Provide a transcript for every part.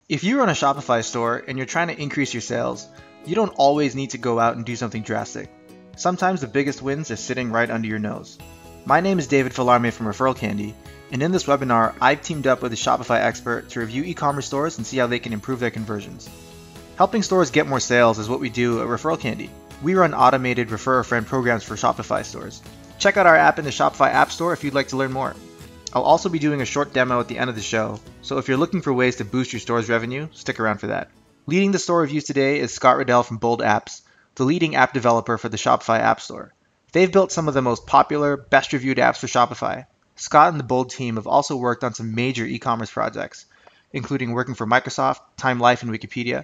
If you run a Shopify store and you're trying to increase your sales, you don't always need to go out and do something drastic. Sometimes the biggest wins are sitting right under your nose. My name is David Fillarme from ReferralCandy, and in this webinar, I've teamed up with a Shopify expert to review e-commerce stores and see how they can improve their conversions. Helping stores get more sales is what we do at ReferralCandy. We run automated refer-a-friend programs for Shopify stores. Check out our app in the Shopify App Store if you'd like to learn more. I'll also be doing a short demo at the end of the show, so if you're looking for ways to boost your store's revenue, stick around for that. Leading the store reviews today is Scott Riddell from Bold Apps, the leading app developer for the Shopify App Store. They've built some of the most popular, best-reviewed apps for Shopify. Scott and the Bold team have also worked on some major e-commerce projects, including working for Microsoft, Time Life, and Wikipedia,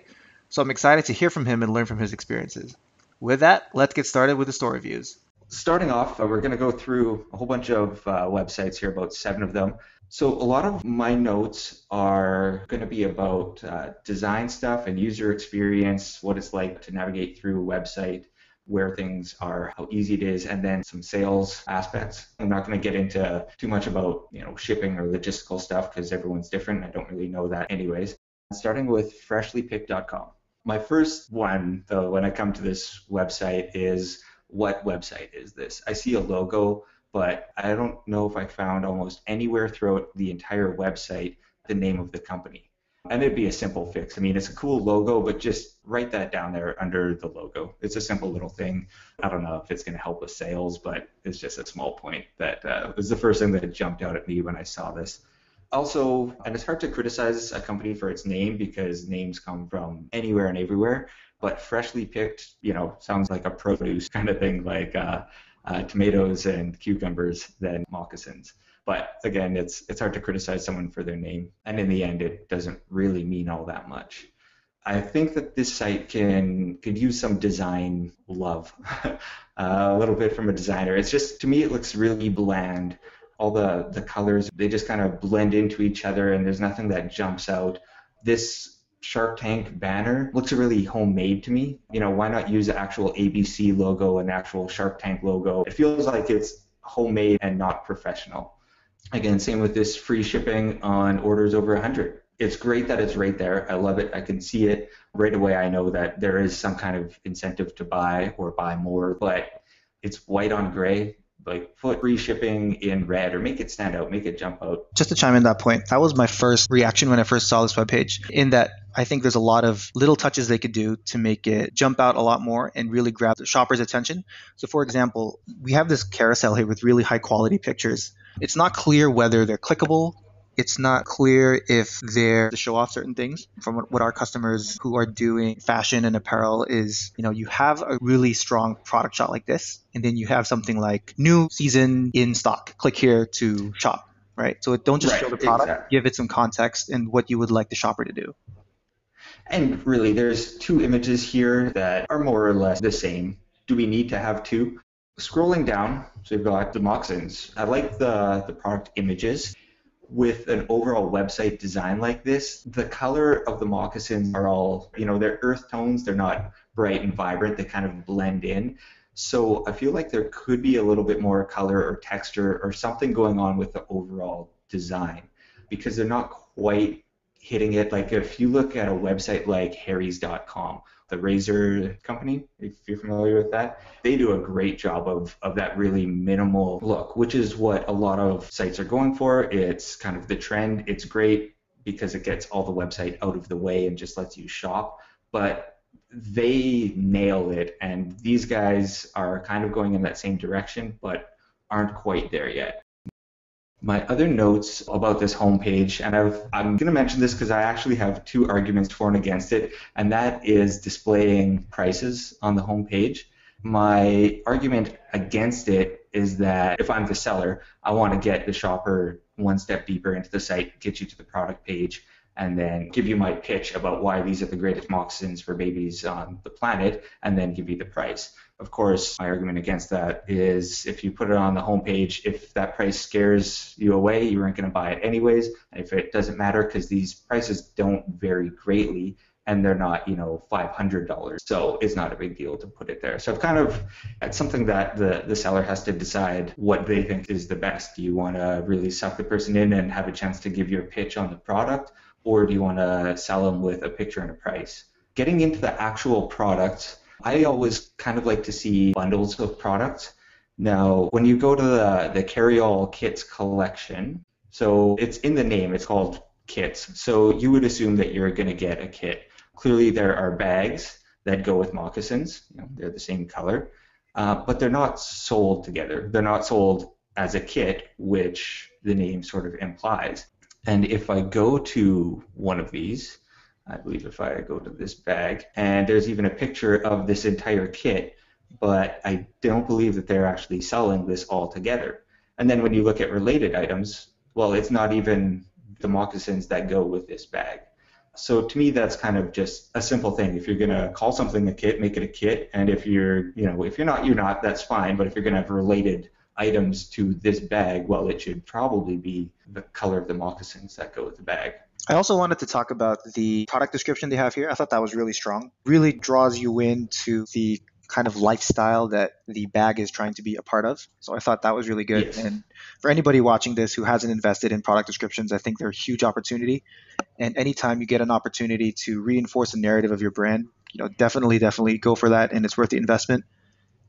so I'm excited to hear from him and learn from his experiences. With that, let's get started with the store reviews. Starting off, we're going to go through a whole bunch of websites here, about 7 of them. So a lot of my notes are going to be about design stuff and user experience, what it's like to navigate through a website, where things are, how easy it is, and then some sales aspects. I'm not going to get into too much about shipping or logistical stuff because everyone's different. I don't really know that anyways. Starting with freshlypicked.com. My first one, though, when I come to this website is, what website is this? I see a logo, but I don't know if I found almost anywhere throughout the entire website the name of the company. And it'd be a simple fix. I mean, it's a cool logo, but just write that down there under the logo. It's a simple little thing. I don't know if it's going to help with sales, but it's just a small point that was the first thing that jumped out at me when I saw this. Also, and it's hard to criticize a company for its name because names come from anywhere and everywhere, but freshly picked, sounds like a produce kind of thing, like tomatoes and cucumbers than moccasins. But again, it's hard to criticize someone for their name, and in the end, it doesn't really mean all that much. I think that this site could use some design love, a little bit from a designer. It's just, to me, it looks really bland. All the colors, they just kind of blend into each other, and there's nothing that jumps out. This Shark Tank banner looks really homemade to me. Why not use the actual ABC logo and actual Shark Tank logo? It feels like it's homemade and not professional. Again, same with this free shipping on orders over 100. It's great that it's right there. I love it. I can see it right away. I know that there is some kind of incentive to buy or buy more, but it's white on gray. Like, put free shipping in red, or make it stand out, make it jump out. Just to chime in that point, that was my first reaction when I first saw this webpage, in that I think there's a lot of little touches they could do to make it jump out a lot more and really grab the shopper's attention. So for example, we have this carousel here with really high quality pictures. It's not clear whether they're clickable. It's not clear if they're to show off certain things. From what our customers who are doing fashion and apparel is, you have a really strong product shot like this, and then you have something like new season in stock. Click here to shop, right? So don't just show the product, exactly. Give it some context and what you would like the shopper to do. And really, there's 2 images here that are more or less the same. Do we need to have 2? Scrolling down, so you've got the moccasins. I like the product images. With an overall website design like this, the color of the moccasins are all, they're earth tones. They're not bright and vibrant. They kind of blend in. So I feel like there could be a little bit more color or texture or something going on with the overall design, because they're not quite hitting it. Like, if you look at a website like harrys.com, the razor company, if you're familiar with that, they do a great job of that really minimal look, which is what a lot of sites are going for. It's kind of the trend. It's great because it gets all the website out of the way and just lets you shop, but they nail it, and these guys are kind of going in that same direction but aren't quite there yet. My other notes about this homepage, and I'm going to mention this because I actually have 2 arguments for and against it, and that is displaying prices on the homepage. My argument against it is that if I'm the seller, I want to get the shopper one step deeper into the site, get you to the product page, and then give you my pitch about why these are the greatest moccasins for babies on the planet, and then give you the price. Of course, my argument against that is, if you put it on the homepage, if that price scares you away, you aren't going to buy it anyways. And if it doesn't matter, because these prices don't vary greatly, and they're not, $500. So it's not a big deal to put it there. So it's something that the seller has to decide what they think is the best. Do you want to really suck the person in and have a chance to give your pitch on the product, or do you want to sell them with a picture and a price? Getting into the actual products, I always kind of like to see bundles of products. Now, when you go to the carry-all kits collection, so it's in the name, it's called kits. So you would assume that you're going to get a kit. Clearly, there are bags that go with moccasins. They're the same color, but they're not sold together. They're not sold as a kit, which the name sort of implies. And if I go to one of these, I believe if I go to this bag, and there's even a picture of this entire kit, but I don't believe that they're actually selling this all together. And then when you look at related items, well, it's not even the moccasins that go with this bag. So to me, that's kind of just a simple thing. If you're going to call something a kit, make it a kit. And if if you're not, you're not, that's fine. But if you're going to have related items to this bag, well, it should probably be the color of the moccasins that go with the bag. I also wanted to talk about the product description they have here. I thought that was really strong. Really draws you into the kind of lifestyle that the bag is trying to be a part of. So I thought that was really good. Yes. And for anybody watching this who hasn't invested in product descriptions, I think they're a huge opportunity. And anytime you get an opportunity to reinforce the narrative of your brand, definitely go for that, and it's worth the investment.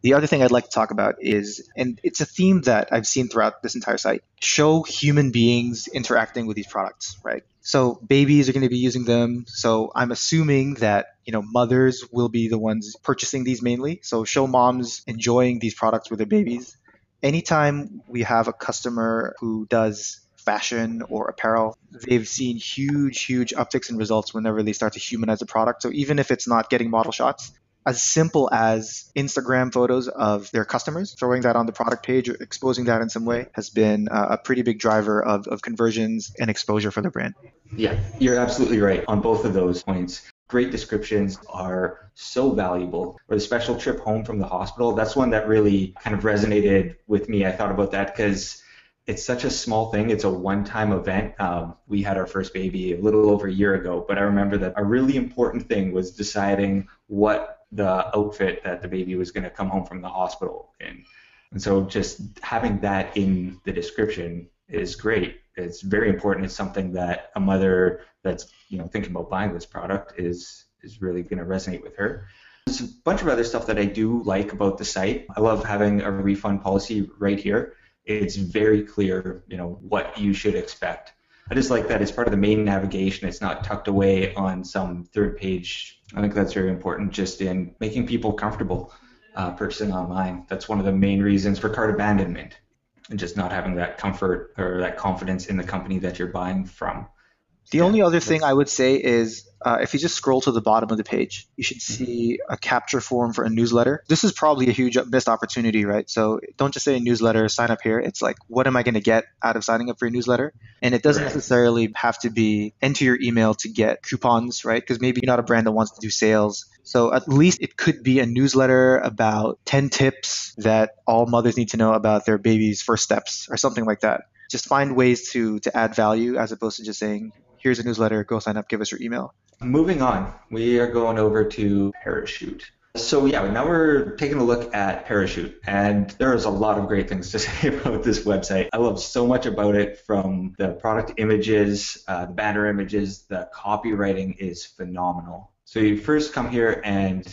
The other thing I'd like to talk about is, and it's a theme that I've seen throughout this entire site, show human beings interacting with these products, right? So babies are going to be using them. So I'm assuming that, mothers will be the ones purchasing these mainly. So show moms enjoying these products with their babies. Anytime we have a customer who does fashion or apparel, they've seen huge upticks in results whenever they start to humanize a product. So even if it's not getting model shots, as simple as Instagram photos of their customers, throwing that on the product page or exposing that in some way has been a pretty big driver of conversions and exposure for the brand. Yeah, you're absolutely right on both of those points. Great descriptions are so valuable. Or the special trip home from the hospital, that's one that really kind of resonated with me. I thought about that because it's such a small thing. It's a one-time event. We had our first baby a little over a year ago, but I remember that a really important thing was deciding what the outfit that the baby was going to come home from the hospital in. And so just having that in the description is great. It's very important. It's something that a mother that's thinking about buying this product is really going to resonate with her. There's a bunch of other stuff that I do like about the site. I love having a refund policy right here. It's very clear, what you should expect. I just like that it's part of the main navigation. It's not tucked away on some third page. I think that's very important just in making people comfortable purchasing online. That's one of the main reasons for cart abandonment, and just not having that comfort or that confidence in the company that you're buying from. The only other thing I would say is if you just scroll to the bottom of the page, you should see a capture form for a newsletter. This is probably a huge missed opportunity, right? So don't just say a newsletter, sign up here. It's like, what am I going to get out of signing up for a newsletter? And it doesn't necessarily have to be enter your email to get coupons, right? Because maybe you're not a brand that wants to do sales. So at least it could be a newsletter about 10 tips that all mothers need to know about their baby's first steps or something like that. Just find ways to add value as opposed to just saying, here's a newsletter, go sign up, give us your email. Moving on, we are going over to Parachute. So yeah, now we're taking a look at Parachute, and there's a lot of great things to say about this website. I love so much about it, from the product images, the banner images, the copywriting is phenomenal. So you first come here and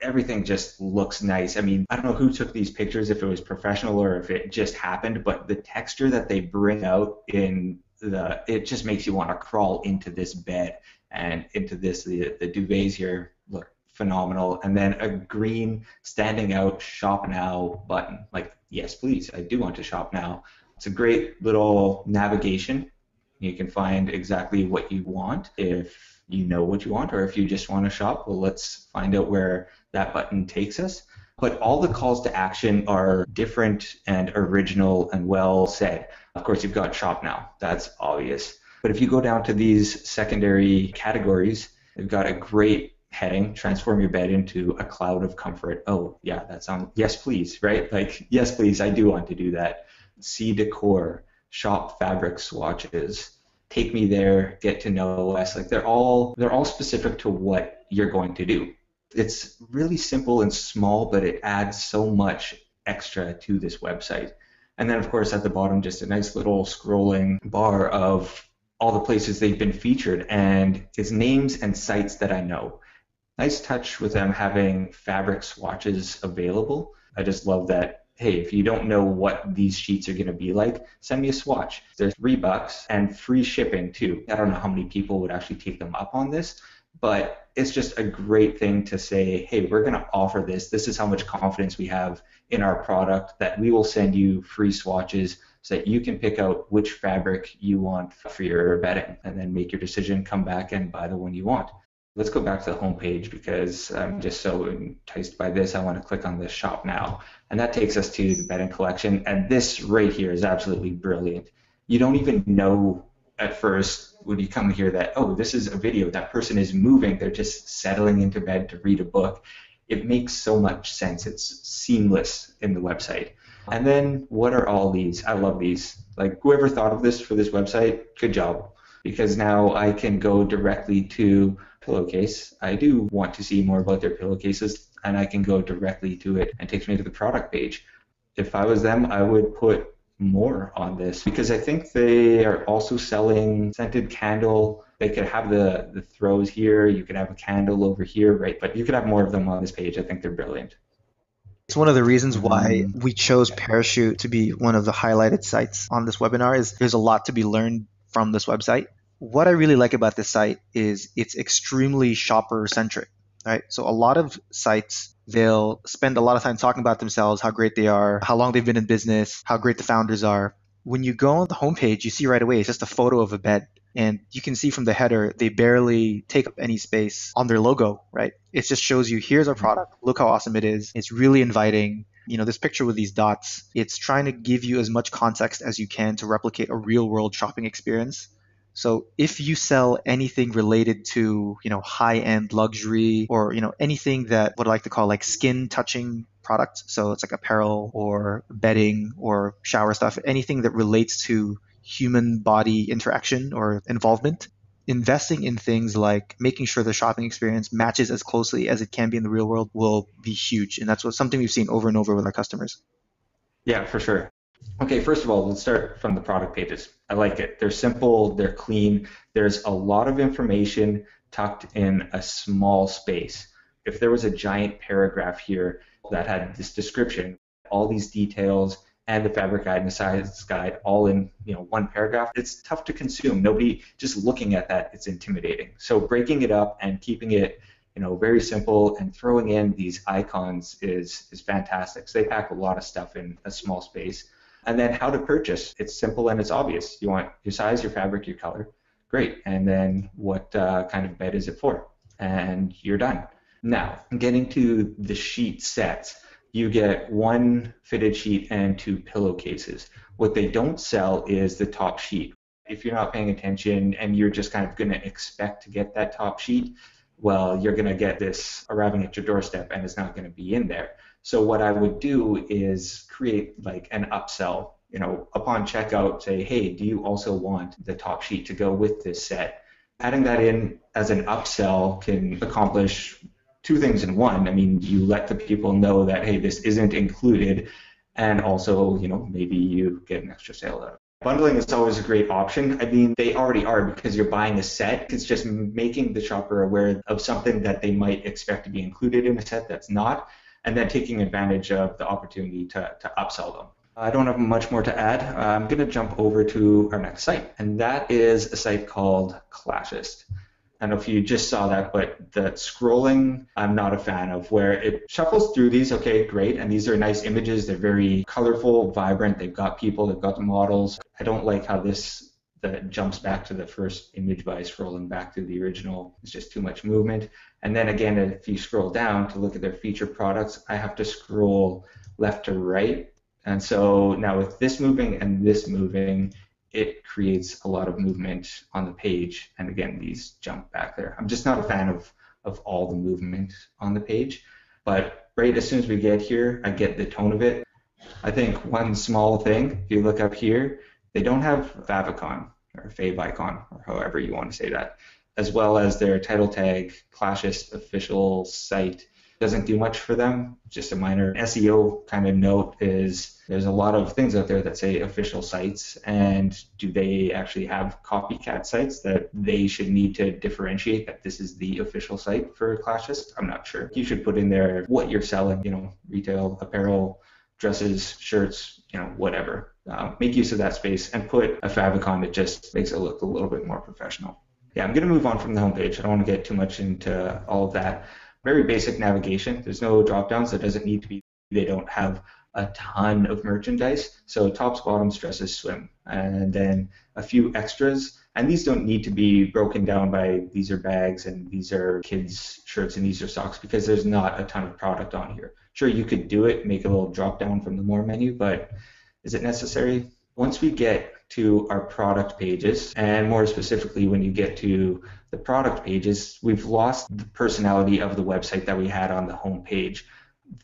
everything just looks nice. I mean, I don't know who took these pictures, if it was professional or if it just happened, but the texture that they bring out it just makes you want to crawl into this bed and into this. The duvets here look phenomenal, and then a green standing out shop now button. Like, yes please, I do want to shop now. It's a great little navigation. You can find exactly what you want if you know what you want, or if you just want to shop. Well, let's find out where that button takes us. But all the calls to action are different and original and well said. Of course, you've got shop now. That's obvious. But if you go down to these secondary categories, they've got a great heading: transform your bed into a cloud of comfort. Oh, yeah, that sounds, yes, please, right? Like, yes, please, I do want to do that. See decor, shop fabric swatches, take me there, get to know us. Like, they're all specific to what you're going to do. It's really simple and small, but it adds so much extra to this website. And then, of course, at the bottom, just a nice little scrolling bar of all the places they've been featured, and it's names and sites that I know. Nice touch with them having fabric swatches available. I just love that, hey, if you don't know what these sheets are going to be like, send me a swatch. There's $3 and free shipping too. I don't know how many people would actually take them up on this, but it's just a great thing to say, hey, we're going to offer this. This is how much confidence we have in our product that we will send you free swatches so that you can pick out which fabric you want for your bedding and then make your decision, come back and buy the one you want. Let's go back to the home page because I'm just so enticed by this. I want to click on the shop now. And that takes us to the bedding collection. And this right here is absolutely brilliant. You don't even know at first when you come here that, oh, this is a video. That person is moving. They're just settling into bed to read a book. It makes so much sense. It's seamless in the website. And then what are all these? I love these. Like whoever thought of this for this website, good job. Because now I can go directly to pillowcase. I do want to see more about their pillowcases, and I can go directly to it and it takes me to the product page. If I was them, I would put more on this because I think they are also selling scented candle. They could have the throws here. You could have a candle over here, right? But you could have more of them on this page. I think they're brilliant. It's one of the reasons why we chose Parachute to be one of the highlighted sites on this webinar is there's a lot to be learned from this website. What I really like about this site is it's extremely shopper-centric, right? So a lot of sites, they'll spend a lot of time talking about themselves, how great they are, how long they've been in business, how great the founders are. When you go on the homepage, you see right away it's just a photo of a bed. And you can see from the header, they barely take up any space on their logo, right? It just shows you, here's our product. Look how awesome it is. It's really inviting. You know, this picture with these dots, it's trying to give you as much context as you can to replicate a real world shopping experience. So if you sell anything related to, you know, high-end luxury or, you know, anything that what I like to call like skin touching products. So it's like apparel or bedding or shower stuff, anything that relates to human body interaction or involvement. Investing in things like making sure the shopping experience matches as closely as it can be in the real world will be huge. And that's something we've seen over and over with our customers. Yeah, for sure. Okay, first of all, let's start from the product pages. I like it. They're simple, they're clean. There's a lot of information tucked in a small space. If there was a giant paragraph here that had this description, all these details, and the fabric guide and the size guide all in one paragraph, it's tough to consume. Nobody just looking at that, it's intimidating. So breaking it up and keeping it very simple and throwing in these icons is fantastic. So they pack a lot of stuff in a small space. And then how to purchase. It's simple and it's obvious. You want your size, your fabric, your color. Great. And then what kind of bed is it for? And you're done. Now, getting to the sheet sets, you get one fitted sheet and two pillowcases. What they don't sell is the top sheet. If you're not paying attention and you're just kind of going to expect to get that top sheet, well, you're going to get this arriving at your doorstep and it's not going to be in there. So what I would do is create like an upsell, upon checkout, say, hey, do you also want the top sheet to go with this set? Adding that in as an upsell can accomplish two things in one. I mean, you let the people know that, hey, this isn't included, and also, maybe you get an extra sale out of it. Bundling is always a great option. I mean, they already are because you're buying a set. It's just making the shopper aware of something that they might expect to be included in a set that's not, and then taking advantage of the opportunity to upsell them. I don't have much more to add. I'm going to jump over to our next site, and that is a site called Classist. I don't know if you just saw that, but the scrolling I'm not a fan of, where it shuffles through these. Okay, great, and these are nice images. They're very colorful, vibrant. They've got people, they've got the models. I don't like how that jumps back to the first image by scrolling back to the original. It's just too much movement. And then again, if you scroll down to look at their featured products, I have to scroll left to right. And so now with this moving and this moving, it creates a lot of movement on the page. And again, these jump back there. I'm just not a fan of all the movement on the page. But right as soon as we get here, I get the tone of it. I think one small thing, if you look up here, they don't have favicon or favicon, or however you want to say that, as well as their title tag, Classist official site. doesn't do much for them. Just a minor SEO kind of note is there's a lot of things out there that say official sites, and do they actually have copycat sites that they should need to differentiate that this is the official site for Classist? I'm not sure. You should put in there what you're selling, retail, apparel, dresses, shirts, whatever. Make use of that space and put a favicon that just makes it look a little bit more professional. Yeah, I'm going to move on from the homepage. I don't want to get too much into all of that. Very basic navigation. There's no drop downs. That doesn't need to be. They don't have a ton of merchandise. So tops, bottoms, dresses, swim, and then a few extras. And these don't need to be broken down by these are bags and these are kids' shirts and these are socks, because there's not a ton of product on here. Sure, you could do it, make a little drop down from the more menu, but is it necessary? Once we get to our product pages, and more specifically when you get to the product pages, we've lost the personality of the website that we had on the home page.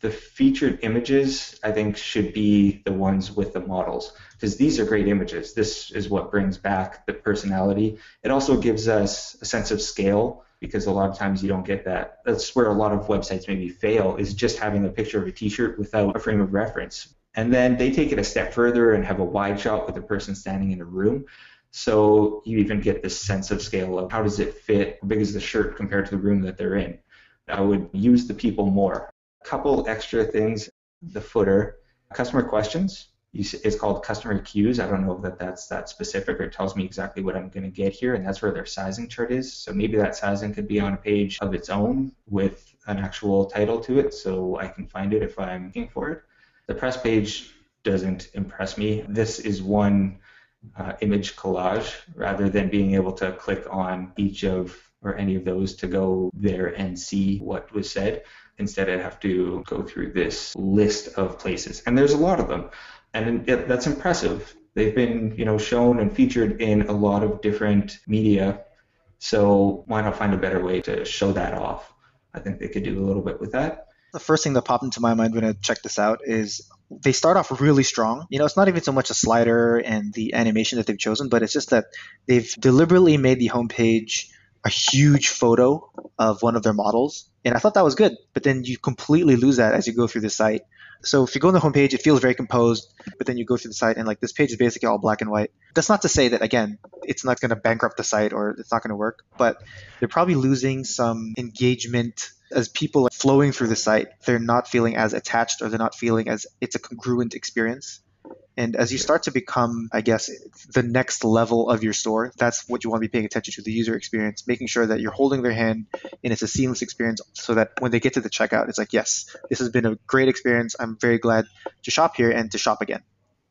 The featured images, I think, should be the ones with the models, because these are great images. This is what brings back the personality. It also gives us a sense of scale, because a lot of times you don't get that. That's where a lot of websites maybe fail, is just having a picture of a t-shirt without a frame of reference. And then they take it a step further and have a wide shot with a person standing in a room. So you even get this sense of scale of how does it fit, how big is the shirt compared to the room that they're in. I would use the people more. A couple extra things, the footer, customer questions. It's called customer cues. I don't know if that's that specific, or it tells me exactly what I'm going to get here, and that's where their sizing chart is. So maybe that sizing could be on a page of its own with an actual title to it, so I can find it if I'm looking for it. The press page doesn't impress me. This is one image collage rather than being able to click on each of or any of those to go there and see what was said. Instead, I'd have to go through this list of places, and there's a lot of them, and that's impressive. They've been, shown and featured in a lot of different media, so why not find a better way to show that off? I think they could do a little bit with that. The first thing that popped into my mind when I checked this out is they start off really strong. It's not even so much a slider and the animation that they've chosen, but it's just that they've deliberately made the homepage a huge photo of one of their models. And I thought that was good, but then you completely lose that as you go through the site. So if you go on the homepage, it feels very composed, but then you go through the site and this page is basically all black and white. That's not to say that, again, it's not going to bankrupt the site or it's not going to work, but they're probably losing some engagement as people are flowing through the site. They're not feeling as attached, or they're not feeling as it's a congruent experience. And as you start to become, I guess, the next level of your store, that's what you want to be paying attention to, the user experience, making sure that you're holding their hand and it's a seamless experience, so that when they get to the checkout, it's like, yes, this has been a great experience. I'm very glad to shop here and to shop again.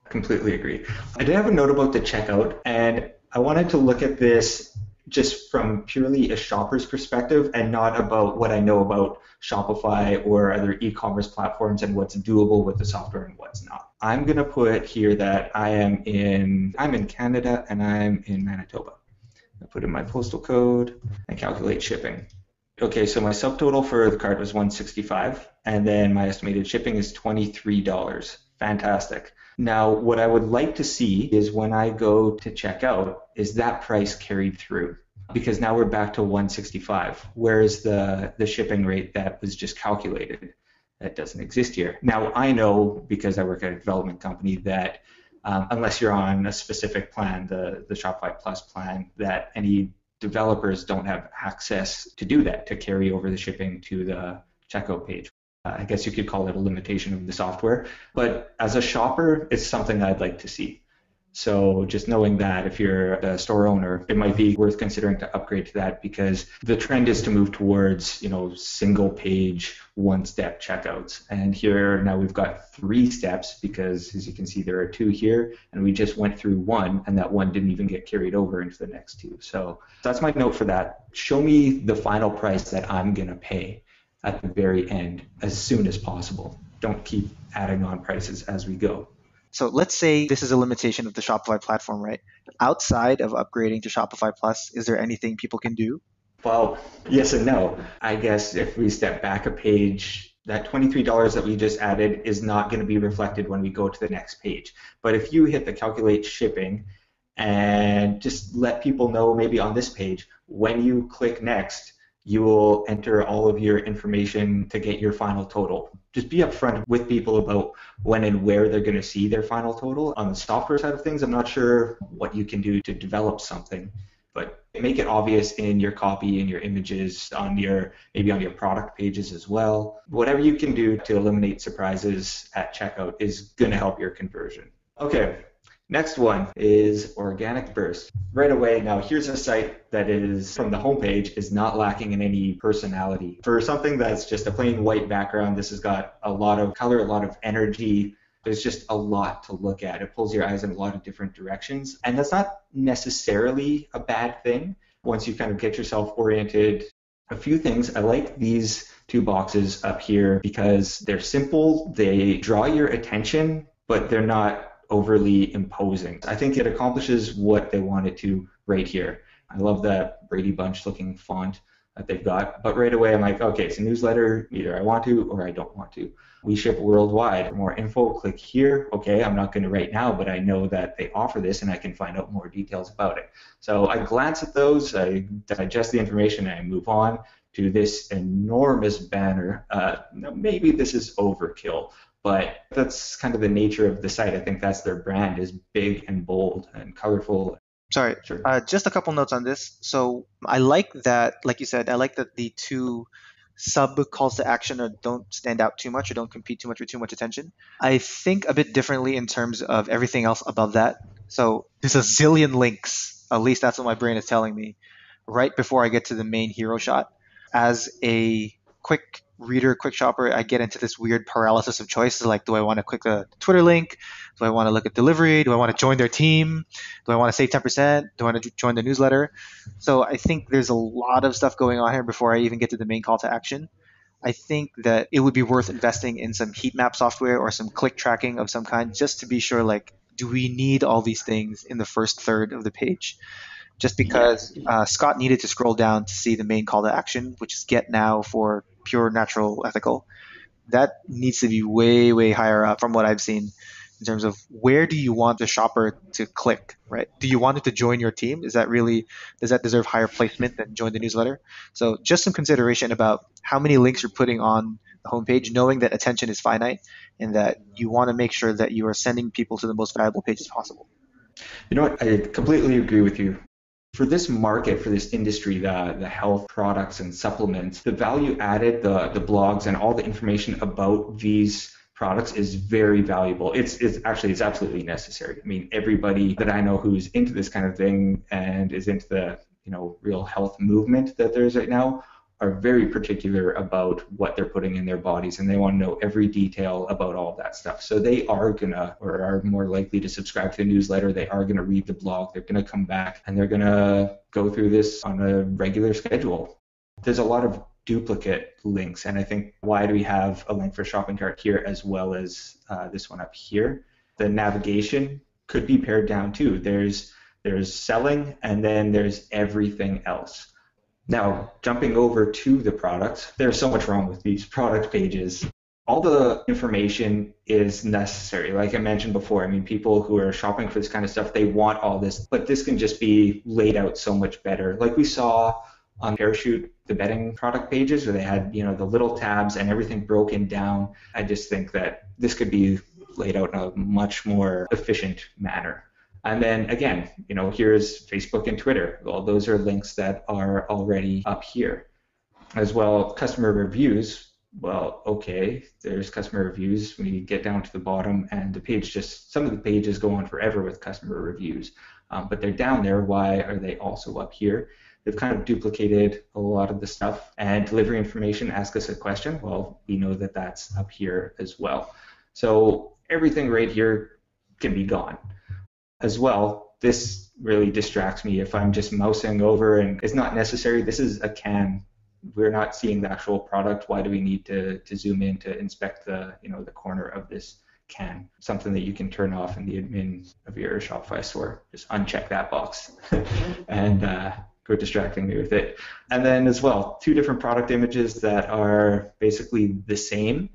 Completely agree. I did have a note about the checkout, and I wanted to look at this just from purely a shopper's perspective and not about what I know about Shopify or other e-commerce platforms and what's doable with the software and what's not. I'm going to put here that I'm in Canada and I'm in Manitoba. I put in my postal code and calculate shipping. Okay, so my subtotal for the cart was $165, and then my estimated shipping is $23. Fantastic. Now, what I would like to see is when I go to check out, is that price carried through? Because now we're back to $165. Where's the shipping rate that was just calculated? That doesn't exist here. Now, I know, because I work at a development company, that unless you're on a specific plan, the Shopify Plus plan, that any developers don't have access to do that, to carry over the shipping to the checkout page. I guess you could call it a limitation of the software, but as a shopper, it's something I'd like to see. So just knowing that if you're a store owner, it might be worth considering to upgrade to that, because the trend is to move towards, single page, one-step checkouts. And here now we've got 3 steps, because as you can see, there are 2 here, and we just went through 1, and that 1 didn't even get carried over into the next 2. So that's my note for that. Show me the final price that I'm going to pay at the very end as soon as possible. Don't keep adding on prices as we go. So let's say this is a limitation of the Shopify platform, right? Outside of upgrading to Shopify Plus, is there anything people can do? Well, yes and no. I guess if we step back a page, that $23 that we just added is not going to be reflected when we go to the next page. But if you hit the calculate shipping and just let people know maybe on this page, when you click next, you will enter all of your information to get your final total. Just be upfront with people about when and where they're going to see their final total. On the software side of things, I'm not sure what you can do to develop something, but make it obvious in your copy, in your images, maybe on your product pages as well. Whatever you can do to eliminate surprises at checkout is going to help your conversion. Okay, next one is organic burst. Right away, now here's a site that is, from the homepage, is not lacking in any personality. For something that's just a plain white background, this has got a lot of color, a lot of energy. There's just a lot to look at. It pulls your eyes in a lot of different directions. And that's not necessarily a bad thing once you kind of get yourself oriented. A few things. I like these two boxes up here because they're simple. They draw your attention, but they're not overly imposing. I think it accomplishes what they want it to right here. I love that Brady Bunch looking font that they've got, but right away I'm like, okay, it's a newsletter, either I want to or I don't want to. We ship worldwide. For more info, click here. Okay, I'm not going to right now, but I know that they offer this and I can find out more details about it. So I glance at those, I digest the information, and I move on to this enormous banner. Maybe this is overkill, but that's kind of the nature of the site. I think that's their brand, is big and bold and colorful. Sorry, Sure. just a couple notes on this. So I like that, like you said, I like that the two sub calls to action don't stand out too much or don't compete too much with too much attention. I think a bit differently in terms of everything else above that. So there's a zillion links, at least that's what my brain is telling me, right before I get to the main hero shot. As a quick reader, quick shopper, I get into this weird paralysis of choices. Like, do I want to click the Twitter link? Do I want to look at delivery? Do I want to join their team? Do I want to save 10%? Do I want to join the newsletter? So I think there's a lot of stuff going on here before I even get to the main call to action. I think that it would be worth investing in some heat map software or some click tracking of some kind, just to be sure, like, do we need all these things in the first third of the page? Just because Scott needed to scroll down to see the main call to action, which is get now for pure, natural, ethical. That needs to be way, way higher up from what I've seen in terms of where do you want the shopper to click, right? Do you want it to join your team? Does that deserve higher placement than join the newsletter? So just some consideration about how many links you're putting on the homepage, knowing that attention is finite and that you want to make sure that you are sending people to the most valuable pages possible. You know what? I completely agree with you. For this market, for this industry, the health products and supplements, the value added, the blogs and all the information about these products is very valuable. It's absolutely necessary. I mean, everybody that I know who's into this kind of thing and is into the real health movement that there is right now are very particular about what they're putting in their bodies, and they want to know every detail about all of that stuff. So they are gonna, or are more likely to subscribe to the newsletter. They are gonna read the blog. They're gonna come back, and they're gonna go through this on a regular schedule. There's a lot of duplicate links, and I think, why do we have a link for shopping cart here as well as this one up here? The navigation could be pared down too. There's selling, and then there's everything else. Now, jumping over to the products, there's so much wrong with these product pages. All the information is necessary. Like I mentioned before, I mean, people who are shopping for this kind of stuff, they want all this, but this can just be laid out so much better. Like we saw on Parachute, the bedding product pages, where they had, the little tabs and everything broken down. I just think that this could be laid out in a much more efficient manner. And then again, here's Facebook and Twitter. Well, those are links that are already up here. As well, customer reviews. Well, okay, there's customer reviews. We get down to the bottom, and the page some of the pages go on forever with customer reviews. But they're down there. Why are they also up here? They've kind of duplicated a lot of the stuff. And delivery information, ask us a question. Well, we know that that's up here as well. So everything right here can be gone. As well, this really distracts me if I'm just mousing over, and it's not necessary. This is a can. We're not seeing the actual product. Why do we need to zoom in to inspect the corner of this can? Something that you can turn off in the admin of your Shopify store. Just uncheck that box and go distracting me with it. And then as well, two different product images that are basically the same.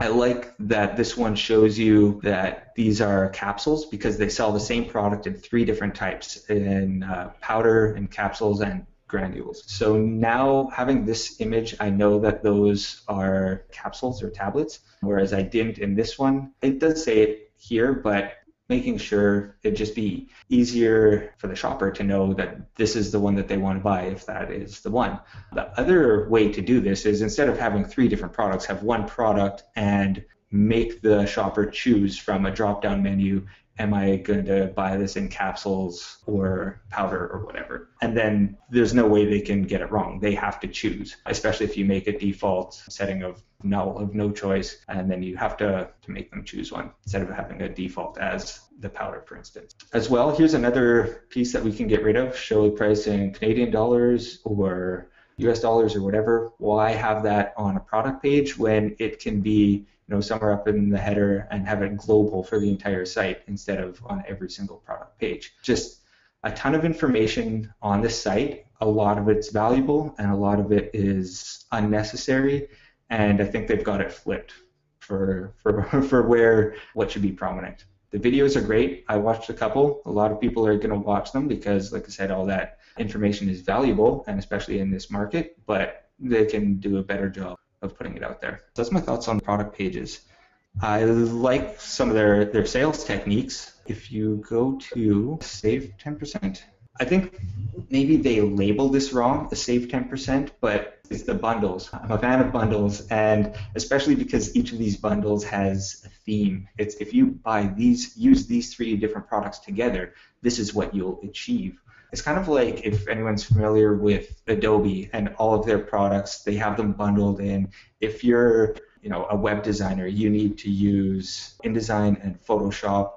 I like that this one shows you that these are capsules, because they sell the same product in 3 different types, in powder and capsules and granules. So now having this image, I know that those are capsules or tablets, whereas I didn't in this one. It does say it here, but making sure it'd just be easier for the shopper to know that this is the one that they want to buy if that is the one. The other way to do this is instead of having 3 different products, have one product and make the shopper choose from a drop-down menu. Am I going to buy this in capsules or powder or whatever? And then there's no way they can get it wrong. They have to choose, especially if you make a default setting of null, of no choice, and then you have to make them choose one instead of having a default as the powder, for instance. As well, here's another piece that we can get rid of, show the price in Canadian dollars or US dollars or whatever. Why have that on a product page when it can be somewhere up in the header and have it global for the entire site instead of on every single product page? Just a ton of information on the site. A lot of it's valuable and a lot of it is unnecessary. And I think they've got it flipped for what should be prominent. The videos are great. I watched a couple. A lot of people are going to watch them because, like I said, all that information is valuable, and especially in this market, but they can do a better job of putting it out there. That's my thoughts on product pages. I like some of their sales techniques. If you go to save 10%, I think maybe they labeled this wrong, the save 10%, but it's the bundles. I'm a fan of bundles, and especially because each of these bundles has a theme. It's if you use these 3 different products together, this is what you'll achieve. It's kind of like if anyone's familiar with Adobe and all of their products, they have them bundled in. If you're a web designer, you need to use InDesign and Photoshop.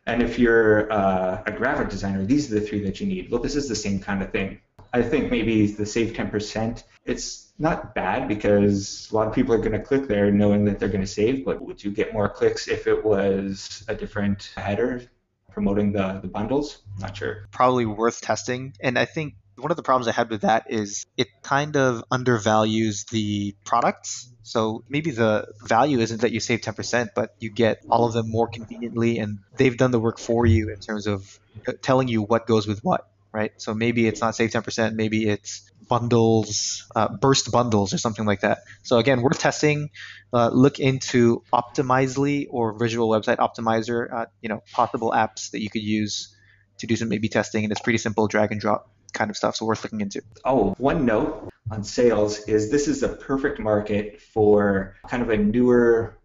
And if you're a graphic designer, these are the 3 that you need. Well, this is the same kind of thing. I think maybe the save 10%, it's not bad because a lot of people are going to click there knowing that they're going to save, but would you get more clicks if it was a different header promoting the bundles? Not sure. Probably worth testing. And I think one of the problems I had with that is it kind of undervalues the products. So maybe the value isn't that you save 10%, but you get all of them more conveniently, and they've done the work for you in terms of telling you what goes with what, right? So maybe it's not save 10%, maybe it's bundles, burst bundles or something like that. So again, worth testing. Look into Optimizely or Visual Website Optimizer, possible apps that you could use to do some A/B testing, and it's pretty simple drag and drop kind of stuff, so worth looking into. Oh, one note on sales is this is a perfect market for kind of a newer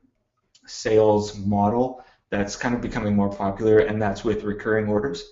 sales model that's kind of becoming more popular, and that's with recurring orders.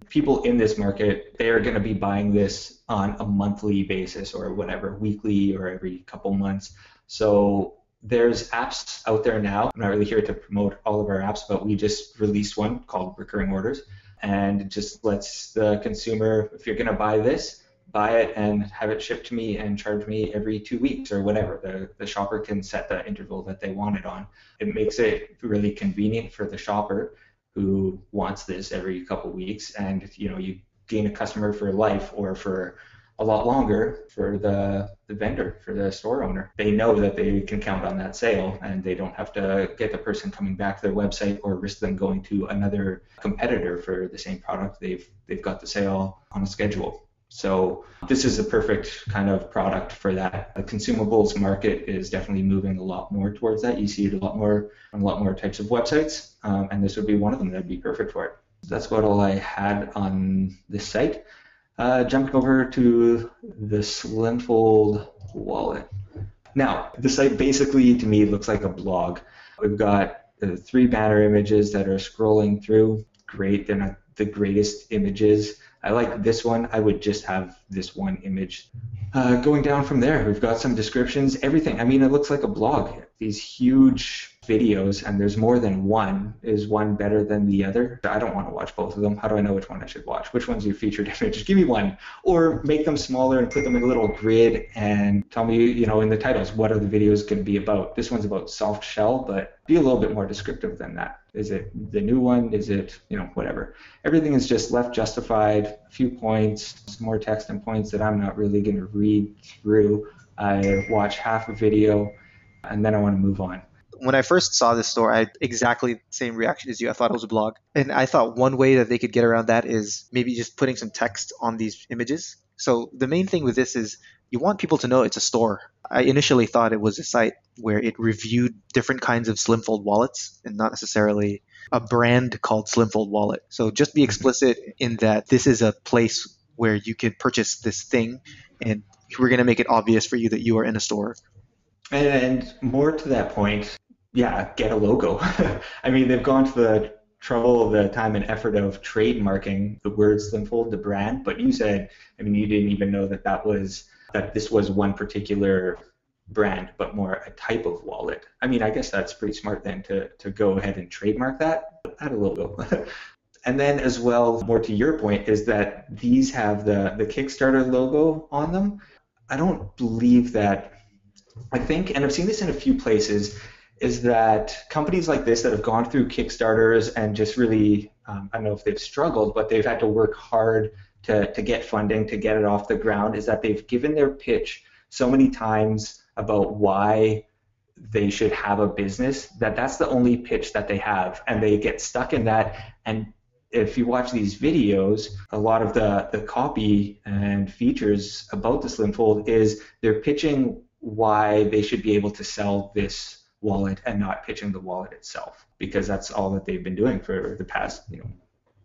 People in this market, they are going to be buying this on a monthly basis or whatever, weekly or every couple months. So there's apps out there now. I'm not really here to promote all of our apps, but we just released one called Recurring Orders. And it just lets the consumer, if you're going to buy this, buy it and have it shipped to me and charge me every 2 weeks or whatever. The shopper can set the interval that they want it on. It makes it really convenient for the shopper who wants this every couple weeks, and you gain a customer for life or for a lot longer for the vendor, for the store owner. They know that they can count on that sale, and they don't have to get the person coming back to their website or risk them going to another competitor for the same product. They've got the sale on a schedule. So this is a perfect kind of product for that. The consumables market is definitely moving a lot more towards that. You see it a lot more on a lot more types of websites, and this would be one of them that would be perfect for it. That's about all I had on this site. Jumping over to the Slimfold wallet. Now, the site basically, to me, looks like a blog. We've got 3 banner images that are scrolling through. Great, they're not the greatest images. I like this one. I would just have this one image. Going down from there, we've got some descriptions, everything. I mean, it looks like a blog. These huge videos, and there's more than one. Is one better than the other? I don't want to watch both of them. How do I know which one I should watch? Which one's your featured image? Give me one. Or make them smaller and put them in a little grid and tell me, in the titles, what are the videos going to be about? This one's about soft shell, but be a little bit more descriptive than that. Is it the new one? Is it, whatever. Everything is just left justified, a few points, some more text and points that I'm not really going to read through. I watch half a video, and then I want to move on. When I first saw this store, I had exactly the same reaction as you. I thought it was a blog. And I thought one way that they could get around that is maybe just putting some text on these images. So the main thing with this is you want people to know it's a store. I initially thought it was a site where it reviewed different kinds of Slimfold wallets and not necessarily a brand called Slimfold Wallet. So just be explicit in that this is a place where you could purchase this thing, and we're going to make it obvious for you that you are in a store. And more to that point, yeah, get a logo. I mean, they've gone to the trouble, the time and effort of trademarking the word Slimfold, the brand, but you said, I mean, you didn't even know that this was one particular brand, but more a type of wallet. I mean, I guess that's pretty smart then to go ahead and trademark that, add a logo. And then as well, more to your point, is that these have the Kickstarter logo on them. I don't believe that. I think, and I've seen this in a few places, is that companies like this that have gone through Kickstarters and just really, I don't know if they've struggled, but they've had to work hard to get funding, to get it off the ground, is that they've given their pitch so many times about why they should have a business that that's the only pitch that they have, and they get stuck in that. And if you watch these videos, a lot of the copy and features about the Slimfold is they're pitching why they should be able to sell this wallet and not pitching the wallet itself, because that's all that they've been doing for the past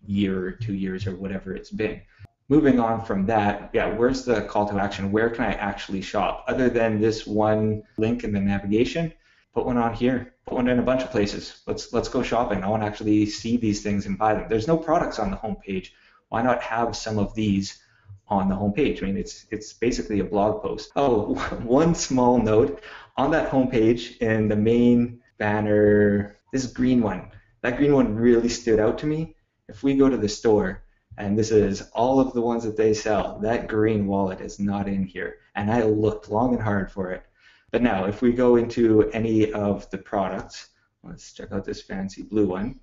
year or 2 years or whatever it's been. Moving on from that, yeah, where's the call to action? Where can I actually shop? Other than this one link in the navigation, put one on here, put one in a bunch of places. Let's go shopping. I want to actually see these things and buy them. There's no products on the homepage. Why not have some of these on the homepage? I mean, it's basically a blog post. Oh, one small note on that homepage in the main banner, this green one. That green one really stood out to me. If we go to the store, and this is all of the ones that they sell, that green wallet is not in here. And I looked long and hard for it. But now, if we go into any of the products, let's check out this fancy blue one.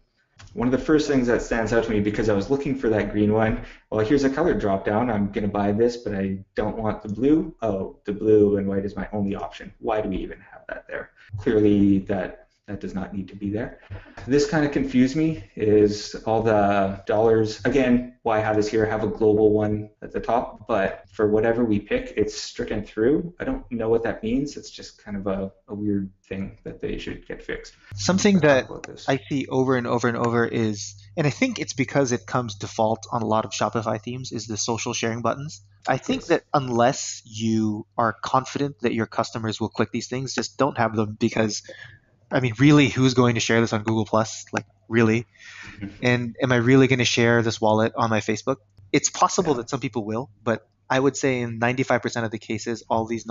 One of the first things that stands out to me, because I was looking for that green one, well, here's a color drop down. I'm going to buy this, but I don't want the blue. Oh, the blue and white is my only option. Why do we even have that there? Clearly that does not need to be there. This kind of confused me, is all the dollars. Again, why have this here? Have a global one at the top, but for whatever we pick, it's stricken through. I don't know what that means. It's just kind of a weird thing that they should get fixed. Something that I see over and over and over is, and I think it's because it comes default on a lot of Shopify themes, is the social sharing buttons. I think that unless you are confident that your customers will click these things, just don't have them, because I mean, really, who's going to share this on Google Plus? Like, really? And am I really going to share this wallet on my Facebook? It's possible that some people will, but I would say in 95% of the cases, all these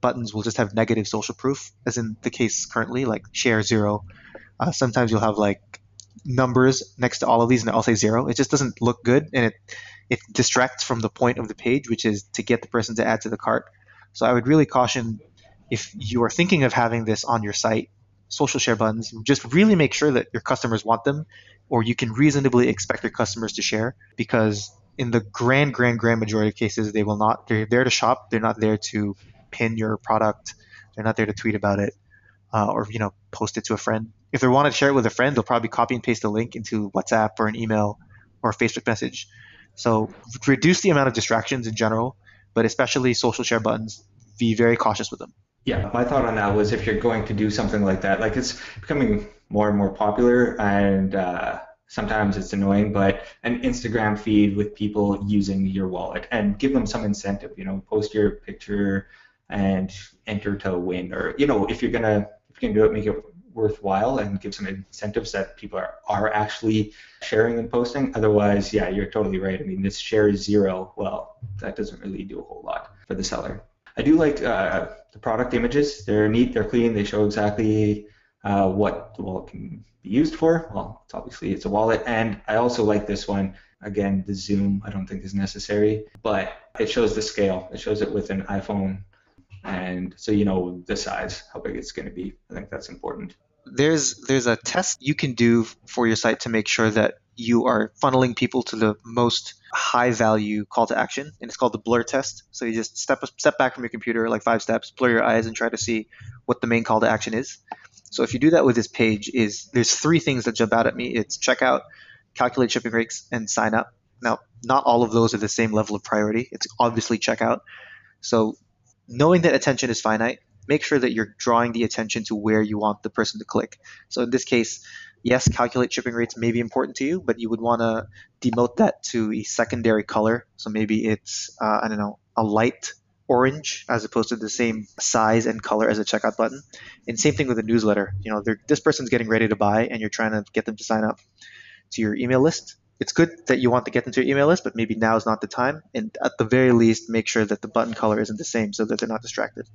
buttons will just have negative social proof, as in the case currently, like share 0. Sometimes you'll have like numbers next to all of these and they'll all say 0. It just doesn't look good, and it distracts from the point of the page, which is to get the person to add to the cart. So I would really caution, if you are thinking of having this on your site, social share buttons, just really make sure that your customers want them, or you can reasonably expect your customers to share, because in the grand majority of cases, they will not. They're there to shop. They're not there to pin your product. They're not there to tweet about it or post it to a friend. If they want to share it with a friend, they'll probably copy and paste a link into WhatsApp or an email or a Facebook message. So reduce the amount of distractions in general, but especially social share buttons. Be very cautious with them. Yeah, my thought on that was, if you're going to do something like that, like, it's becoming more and more popular, and sometimes it's annoying, but an Instagram feed with people using your wallet, and give them some incentive, post your picture and enter to win, or, if you can do it, make it worthwhile and give some incentives that people are actually sharing and posting. Otherwise, yeah, you're totally right. I mean, this share 0, well, that doesn't really do a whole lot for the seller. I do like the product images. They're neat, they're clean, they show exactly what the wallet can be used for. Well, it's a wallet. And I also like this one. Again, the zoom I don't think is necessary, but it shows the scale. It shows it with an iPhone, and so you know the size, how big it's going to be. I think that's important. There's a test you can do for your site to make sure that you are funneling people to the most high value call to action, and it's called the blur test. So you just step back from your computer, like 5 steps, blur your eyes, and try to see what the main call to action is. So if you do that with this page, there's 3 things that jump out at me. It's checkout, calculate shipping rates, and sign up. Now, not all of those are the same level of priority. It's obviously checkout. So knowing that attention is finite, make sure that you're drawing the attention to where you want the person to click. So in this case, yes, calculate shipping rates may be important to you, but you would want to demote that to a secondary color. So maybe it's, I don't know, a light orange as opposed to the same size and color as a checkout button. And same thing with a newsletter. This person's getting ready to buy and you're trying to get them to sign up to your email list. It's good that you want to get them to your email list, but maybe now is not the time. And at the very least, make sure that the button color isn't the same so that they're not distracted.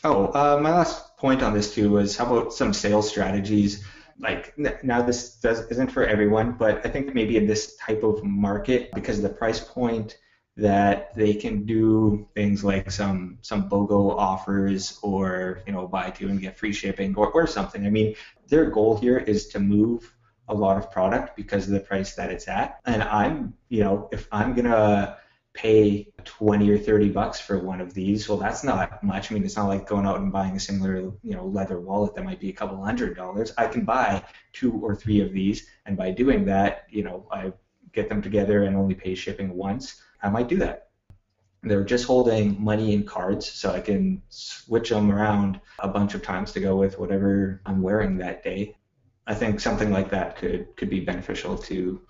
Oh, my last point on this too was how about some sales strategies? Like now isn't for everyone, but I think maybe in this type of market, because of the price point, that they can do things like some BOGO offers, or buy two and get free shipping, or something. I mean, their goal here is to move a lot of product because of the price that it's at. And if I'm gonna pay 20 or 30 bucks for one of these, well, that's not much. I mean, it's not like going out and buying a similar, leather wallet that might be a couple $100. I can buy 2 or 3 of these, and by doing that, I get them together and only pay shipping once. I might do that. They're just holding money in cards, so I can switch them around a bunch of times to go with whatever I'm wearing that day. I think something like that could be beneficial to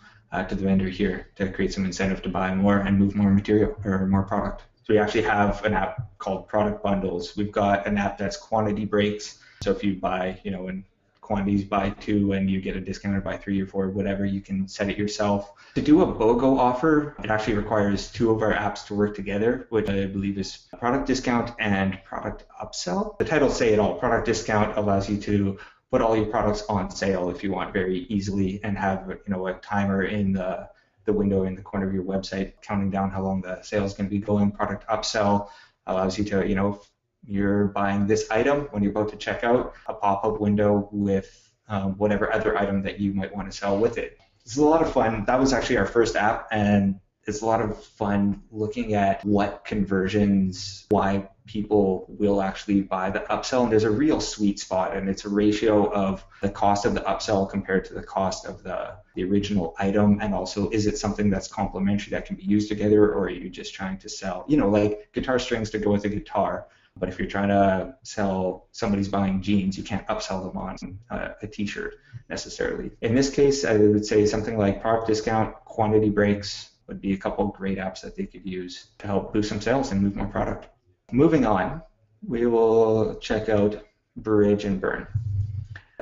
the vendor here to create some incentive to buy more and move more material or more product. So we actually have an app called Product Bundles. We've got an app that's quantity breaks. So if you buy, in quantities, buy 2 and you get a discount, or buy 3 or 4, whatever, you can set it yourself. To do a BOGO offer, it actually requires 2 of our apps to work together, which I believe is product discount and product upsell. The titles say it all. Product discount allows you to put all your products on sale if you want, very easily, and have a timer in the window in the corner of your website counting down how long the sale is going to be going. Product upsell allows you to, if you're buying this item, when you're about to check out, a pop-up window with whatever other item that you might want to sell with it. It's a lot of fun. That was actually our first app, and it's a lot of fun looking at what conversions, why people will actually buy the upsell. And there's a real sweet spot, and it's a ratio of the cost of the upsell compared to the cost of the original item. And also, is it something that's complementary that can be used together, or are you just trying to sell, like guitar strings to go with a guitar? But if you're trying to sell, somebody's buying jeans, you can't upsell them on a t-shirt necessarily. In this case, I would say something like product discount, quantity breaks would be a couple of great apps that they could use to help boost some sales and move more product. Moving on, we will check out Bridge and Burn.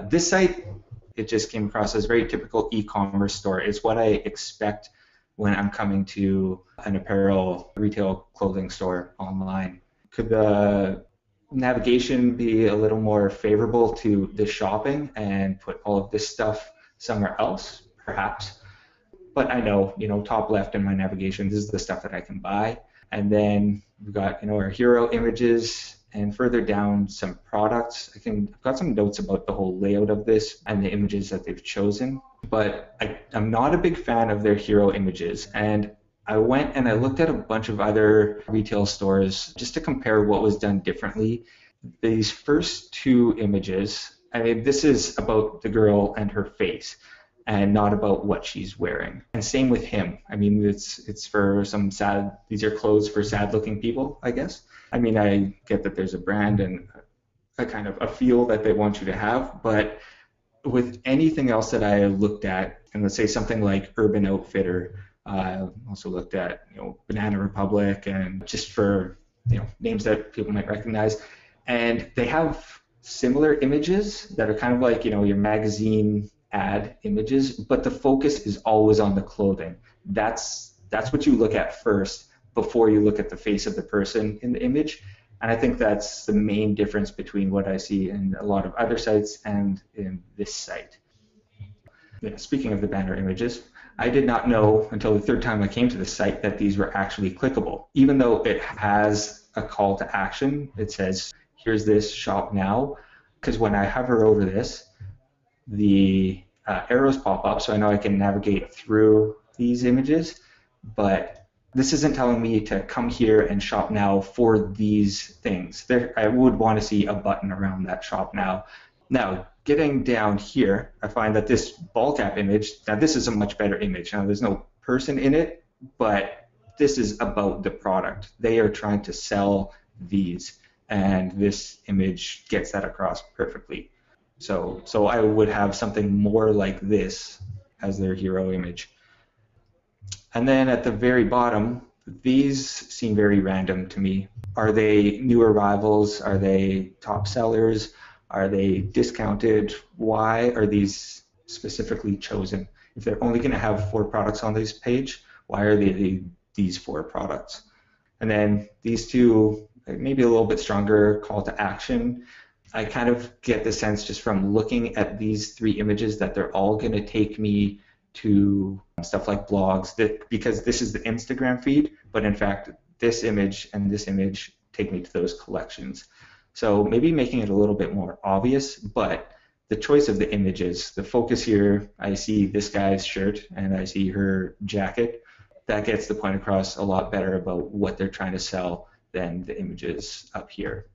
This site, it just came across as a very typical e-commerce store. It's what I expect when I'm coming to an apparel retail clothing store online. Could the navigation be a little more favorable to the shopping and put all of this stuff somewhere else? Perhaps. But I know, top left in my navigation, this is the stuff that I can buy. And then we've got, our hero images, and further down some products. I've got some notes about the whole layout of this and the images that they've chosen. But I'm not a big fan of their hero images. And I went and I looked at a bunch of other retail stores just to compare what was done differently. These first 2 images, this is about the girl and her face, and not about what she's wearing. And same with him. It's for some sad, these are clothes for sad looking people, I guess. I get that there's a brand and a kind of a feel that they want you to have, but with anything else that I looked at, and let's say something like Urban Outfitter, also looked at, Banana Republic, and just for, names that people might recognize, and they have similar images that are kind of like, your magazine ad images, but the focus is always on the clothing. That's what you look at first before you look at the face of the person in the image. And I think that's the main difference between what I see in a lot of other sites and in this site. Yeah, speaking of the banner images, I did not know until the 3rd time I came to the site that these were actually clickable. Even though it has a call to action, it says, here's this, shop now. Because when I hover over this, the arrows pop up, so I know I can navigate through these images, but this isn't telling me to come here and shop now for these things. I would want to see a button around that shop now. Now, getting down here, I find that this ball cap image, now this is a much better image. Now, there's no person in it, but this is about the product. They are trying to sell these, and this image gets that across perfectly. So I would have something more like this as their hero image. And then at the very bottom, these seem very random to me. Are they new arrivals? Are they top sellers? Are they discounted? Why are these specifically chosen? If they're only going to have 4 products on this page, why are they these 4 products? And then these two, maybe a little bit stronger call to action. I kind of get the sense just from looking at these 3 images that they're all going to take me to stuff like blogs, because this is the Instagram feed, but in fact this image and this image take me to those collections. So maybe making it a little bit more obvious, but the choice of the images, the focus here, I see this guy's shirt and I see her jacket. That gets the point across a lot better about what they're trying to sell than the images up here.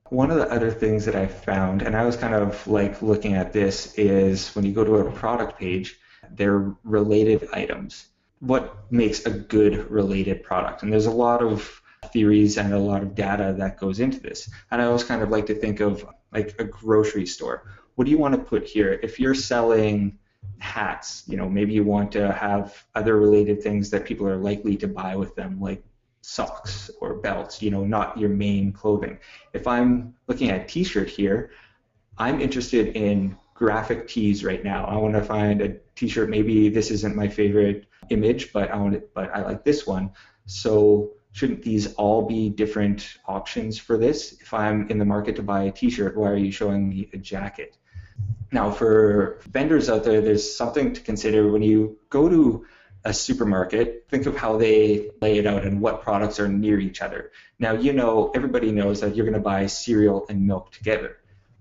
One of the other things that I found, and I was kind of like looking at this, is when you go to a product page, they're related items. What makes a good related product? And there's a lot of theories and a lot of data that goes into this. And I always kind of like to think of like a grocery store. What do you want to put here? If you're selling hats, maybe you want to have other related things that people are likely to buy with them, like socks or belts, not your main clothing. If I'm looking at a t-shirt here, I'm interested in graphic tees right now. I want to find a t-shirt. Maybe this isn't my favorite image, but I like this one. So shouldn't these all be different options for this? If I'm in the market to buy a t-shirt, why are you showing me a jacket? Now, for vendors out there, there's something to consider when you go to a supermarket. Think of how they lay it out and what products are near each other. Now, everybody knows that you're going to buy cereal and milk together,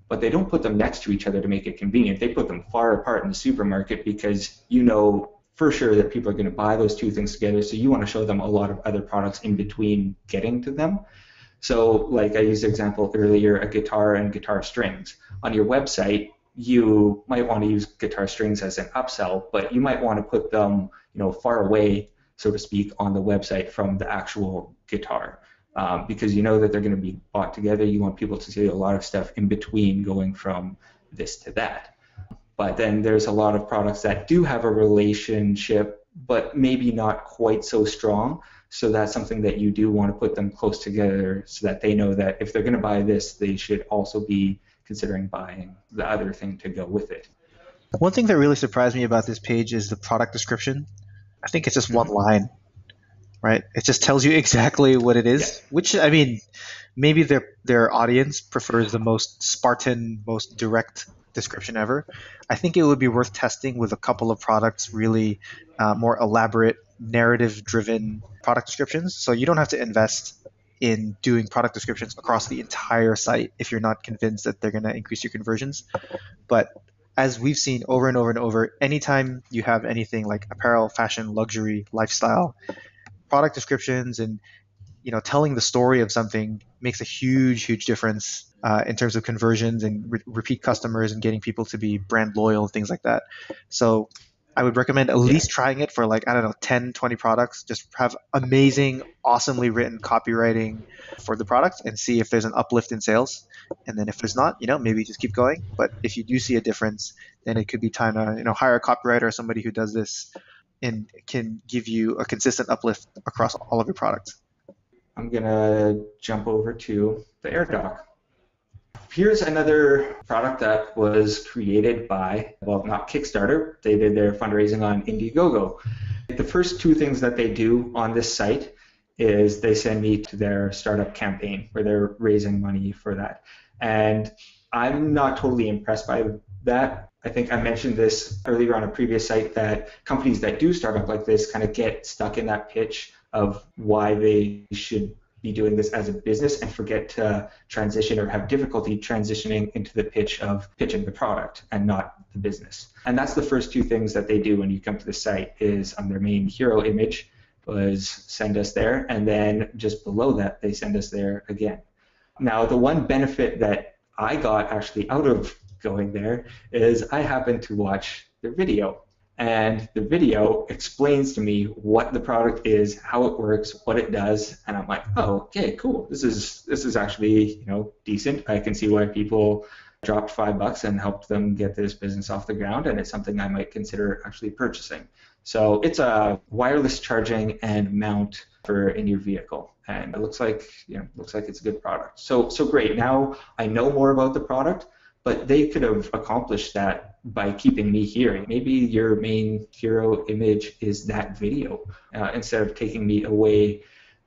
but they don't put them next to each other to make it convenient. They put them far apart in the supermarket because for sure that people are going to buy those 2 things together, so you want to show them a lot of other products in between getting to them. So like I used the example earlier, a guitar and guitar strings. On your website, you might want to use guitar strings as an upsell, but you might want to put them far away, so to speak, on the website from the actual guitar. Because you know that they're going to be bought together. You want people to see a lot of stuff in between going from this to that. But then there's a lot of products that do have a relationship, but maybe not quite so strong. So that's something that you do want to put them close together so that they know that if they're going to buy this, they should also be considering buying the other thing to go with it. One thing that really surprised me about this page is the product description. I think it's just one line, right? It just tells you exactly what it is, which, I mean, maybe their audience prefers the most Spartan, most direct description ever. I think it would be worth testing with a couple of products, really more elaborate, narrative-driven product descriptions. So you don't have to invest in doing product descriptions across the entire site if you're not convinced that they're going to increase your conversions. But as we've seen over and over and over, anytime you have anything like apparel, fashion, luxury, lifestyle, product descriptions and telling the story of something makes a huge difference in terms of conversions and repeat customers and getting people to be brand loyal and things like that. So I would recommend at least trying it for 10, 20 products. Just have amazing, awesomely written copywriting for the product and see if there's an uplift in sales. And then if there's not, maybe just keep going. But if you do see a difference, then it could be time to, hire a copywriter or somebody who does this and can give you a consistent uplift across all of your products. I'm going to jump over to the AirDock. Here's another product that was created by, not Kickstarter. They did their fundraising on Indiegogo. The first 2 things that they do on this site is they send me to their startup campaign where they're raising money for that. And I'm not totally impressed by that. I think I mentioned this earlier on a previous site that companies that do start up like this kind of get stuck in that pitch of why they should be doing this as a business and forget to transition or have difficulty transitioning into the pitch of pitching the product and not the business. And that's the first 2 things that they do when you come to the site is on their main hero image was send us there, and then just below that they send us there again. Now the one benefit that I got actually out of going there is I happened to watch their video. and the video explains to me what the product is, how it works, what it does, and I'm like, oh, okay, cool. This is actually, decent. I can see why people dropped $5 and helped them get this business off the ground, and it's something I might consider actually purchasing. So it's a wireless charging and mount for in your vehicle, and it looks like it's a good product. So great. Now I know more about the product, but they could have accomplished that by keeping me here. Maybe your main hero image is that video instead of taking me away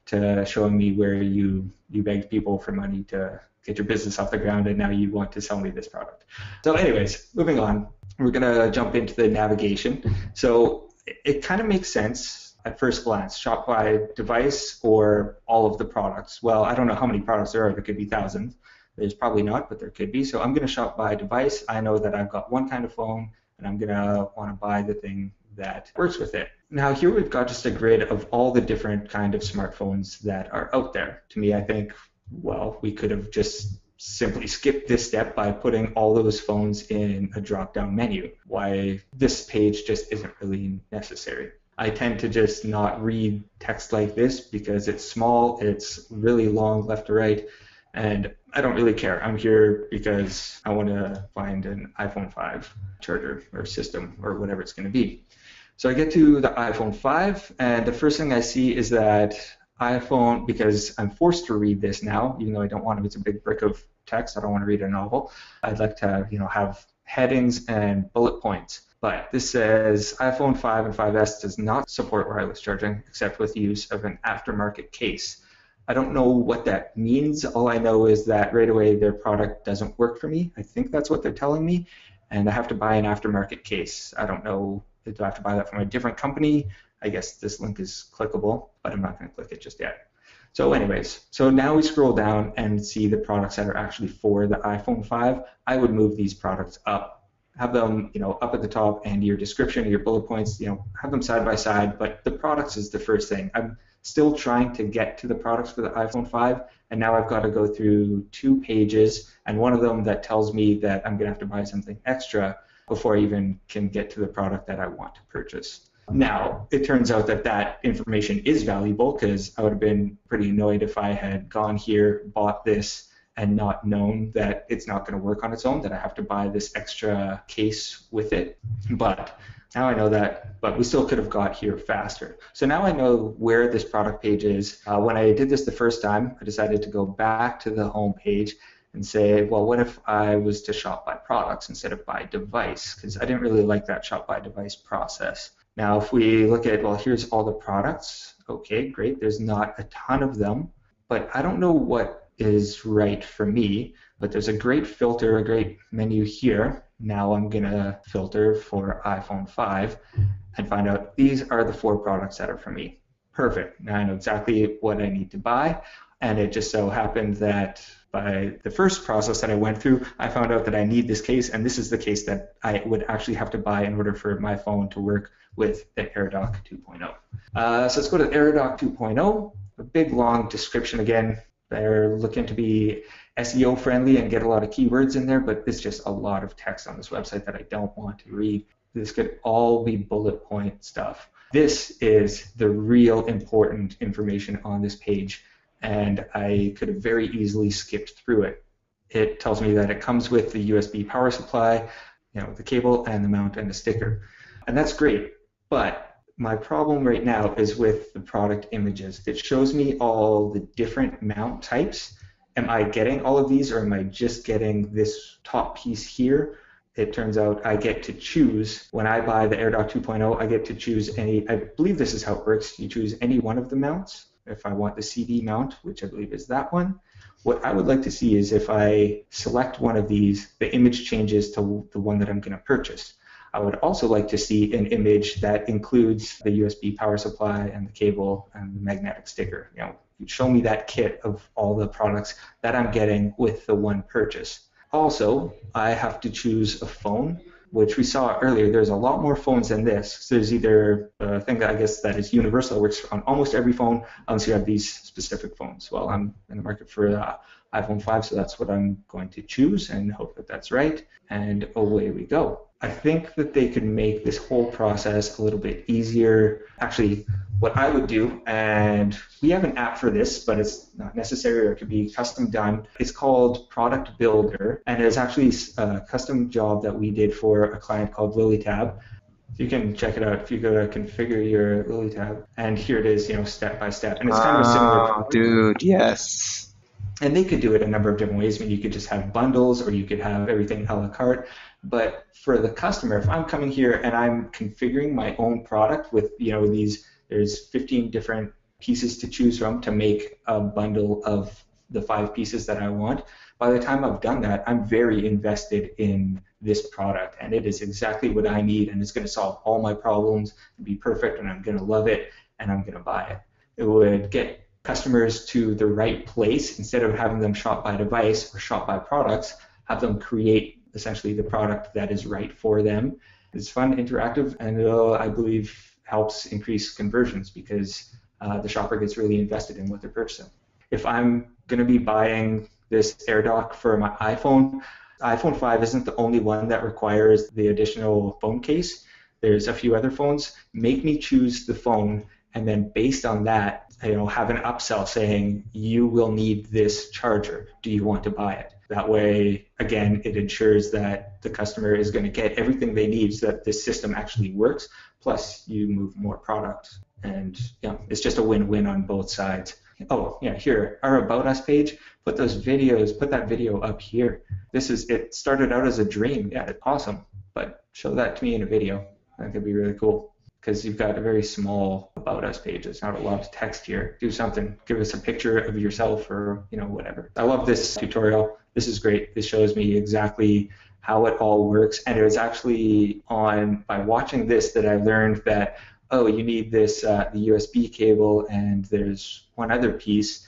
to showing me where you begged people for money to get your business off the ground, and now you want to sell me this product. So anyways, moving on, we're going to jump into the navigation. So it kind of makes sense at first glance, shop by device or all of the products. Well, I don't know how many products there are. There could be thousands. There's probably not, but there could be. So I'm going to shop by device. I know that I've got one kind of phone, and I'm going to want to buy the thing that works with it. Now here we've got just a grid of all the different kind of smartphones that are out there. To me, I think, well, we could have just simply skipped this step by putting all those phones in a drop-down menu. Why this page just isn't really necessary. I tend to just not read text like this because it's small, it's really long left to right, and I don't really care. I'm here because I want to find an iPhone 5 charger or system or whatever it's going to be. So I get to the iPhone 5, and the first thing I see is that iPhone, because I'm forced to read this now, even though I don't want to, it's a big brick of text, I don't want to read a novel. I'd like to have headings and bullet points. But this says iPhone 5 and 5S does not support wireless charging except with use of an aftermarket case. I don't know what that means. All I know is that right away their product doesn't work for me. I think that's what they're telling me. And I have to buy an aftermarket case. I don't know, do I have to buy that from a different company? I guess this link is clickable, but I'm not going to click it just yet. So anyways, so now we scroll down and see the products that are actually for the iPhone 5. I would move these products up, have them, up at the top, and your description, your bullet points, have them side by side, but the products is the first thing. I'm still trying to get to the products for the iPhone 5, and now I've got to go through 2 pages, and one of them that tells me that I'm going to have to buy something extra before I even can get to the product that I want to purchase. Now, it turns out that that information is valuable because I would have been pretty annoyed if I had gone here, bought this, and not known that it's not going to work on its own, that I have to buy this extra case with it. But now I know that, but we still could have got here faster. So now I know where this product page is. When I did this the first time, I decided to go back to the home page and say, well, what if I was to shop by products instead of by device? Because I didn't really like that shop by device process. Now, if we look at, well, here's all the products. Okay, great. There's not a ton of them, but I don't know what is right for me, but there's a great filter, a great menu here. Now I'm going to filter for iPhone 5 and find out these are the 4 products that are for me. Perfect. Now I know exactly what I need to buy, and it just so happened that by the first process that I went through, I found out that I need this case, and this is the case that I would actually have to buy in order for my phone to work with the AirDock 2.0. So let's go to AirDock 2.0. A big, long description again. They're looking to be SEO friendly and get a lot of keywords in there, but it's just a lot of text on this website that I don't want to read. This could all be bullet point stuff. This is the real important information on this page, and I could have very easily skipped through it. It tells me that it comes with the USB power supply, the cable and the mount and the sticker. And that's great, but my problem right now is with the product images. It shows me all the different mount types. Am I getting all of these, or am I just getting this top piece here? It turns out I get to choose. When I buy the AirDock 2.0, I get to choose any, I believe this is how it works. You choose any one of the mounts. If I want the CD mount, which I believe is that one. What I would like to see is if I select one of these, the image changes to the one that I'm going to purchase. I would also like to see an image that includes the USB power supply and the cable and the magnetic sticker. Show me that kit of all the products that I'm getting with the one purchase. Also, I have to choose a phone, which we saw earlier. There's a lot more phones than this. So there's either a thing that I guess that is universal, works on almost every phone, unless you have these specific phones. Well, I'm in the market for the iPhone 5, so that's what I'm going to choose and hope that that's right. And away we go. I think that they could make this whole process a little bit easier. Actually, what I would do, and we have an app for this, but it's not necessary or it could be custom done. It's called Product Builder, and it's actually a custom job that we did for a client called LilyTab. You can check it out if you go to configure your LilyTab, and here it is, step by step, and it's kind of a similar Oh, product. dude, yes. And they could do it a number of different ways. I mean, you could just have bundles, or you could have everything a la carte. But for the customer, if I'm coming here and I'm configuring my own product with, there's 15 different pieces to choose from to make a bundle of the 5 pieces that I want. By the time I've done that, I'm very invested in this product, and it is exactly what I need, and it's going to solve all my problems and be perfect, and I'm going to love it, and I'm going to buy it. It would get customers to the right place instead of having them shop by device or shop by products, have them create essentially the product that is right for them. It's fun, interactive, and it, I believe, helps increase conversions because the shopper gets really invested in what they're purchasing. If I'm going to be buying this AirDock for my iPhone 5 isn't the only one that requires the additional phone case. There's a few other phones. Make me choose the phone, and then based on that, have an upsell saying, you will need this charger. Do you want to buy it? That way, again, it ensures that the customer is going to get everything they need so that this system actually works, plus you move more product. And it's just a win-win on both sides. Oh, yeah, here, our About Us page, put that video up here. It started out as a dream. Yeah, it's awesome, but show that to me in a video. I think it'd be really cool because you've got a very small About Us page. It's not a lot of text here. Do something. Give us a picture of yourself or, whatever. I love this tutorial. This is great. This shows me exactly how it all works. And it was actually by watching this that I learned that, you need this, the USB cable, and there's one other piece.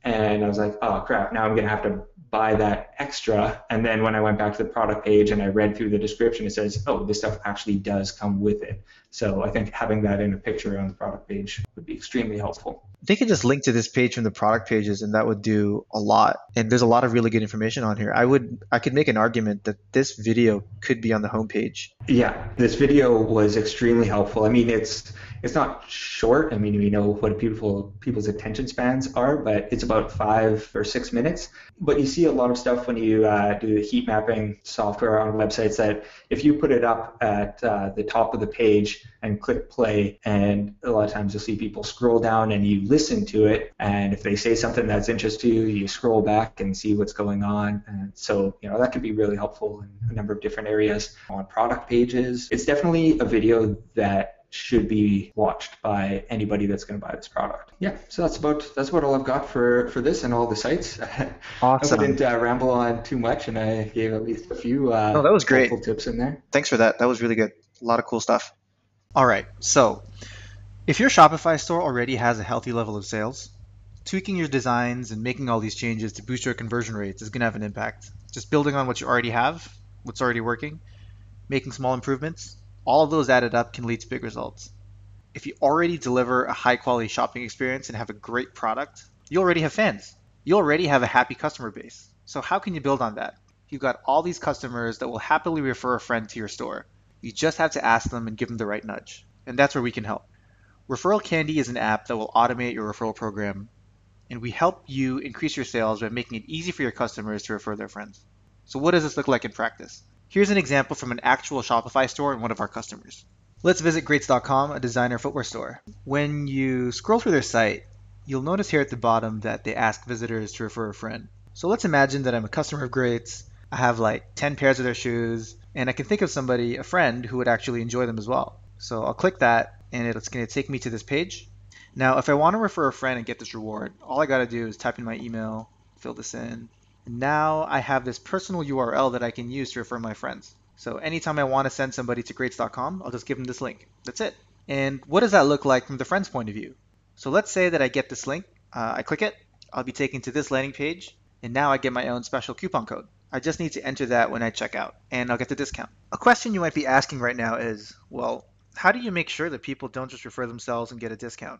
And I was like, oh, crap, now I'm going to have to buy that extra. And then when I went back to the product page and I read through the description, it says, oh, this stuff actually does come with it. So I think having that in a picture on the product page would be extremely helpful. They could just link to this page from the product pages, and that would do a lot. And there's a lot of really good information on here. I could make an argument that this video could be on the homepage. Yeah, this video was extremely helpful. I mean, it's not short. I mean, we know what people's attention spans are, but it's about 5 or 6 minutes. But you see a lot of stuff when you do the heat mapping software on websites that if you put it up at the top of the page and click play, and a lot of times you'll see people scroll down and you listen to it, and if they say something that's interesting to you, you scroll back and see what's going on. And so, that could be really helpful in a number of different areas. On product pages, it's definitely a video that should be watched by anybody that's going to buy this product. Yeah, so that's about all I've got for this and all the sites. Awesome. I didn't ramble on too much, and I gave at least a few No, that was great. helpful tips in there. Thanks for that. That was really good. A lot of cool stuff. All right, so if your Shopify store already has a healthy level of sales, tweaking your designs and making all these changes to boost your conversion rates is going to have an impact. Just building on what you already have, what's already working, making small improvements, all of those added up can lead to big results. If you already deliver a high quality shopping experience and have a great product, you already have fans. You already have a happy customer base. So how can you build on that? You've got all these customers that will happily refer a friend to your store. You just have to ask them and give them the right nudge. And that's where we can help. ReferralCandy is an app that will automate your referral program, and we help you increase your sales by making it easy for your customers to refer their friends. So what does this look like in practice? Here's an example from an actual Shopify store and one of our customers. Let's visit Greats.com, a designer footwear store. When you scroll through their site, you'll notice here at the bottom that they ask visitors to refer a friend. So let's imagine that I'm a customer of Greats. I have like 10 pairs of their shoes, and I can think of somebody, a friend, who would actually enjoy them as well. So I'll click that, and it's going to take me to this page. Now, if I want to refer a friend and get this reward, all I got to do is type in my email, fill this in. And now I have this personal URL that I can use to refer my friends. So anytime I want to send somebody to Greats.com, I'll just give them this link. That's it. And what does that look like from the friend's point of view? So let's say that I get this link, I click it, I'll be taken to this landing page, and now I get my own special coupon code. I just need to enter that when I check out, and I'll get the discount. A question you might be asking right now is, well, how do you make sure that people don't just refer themselves and get a discount?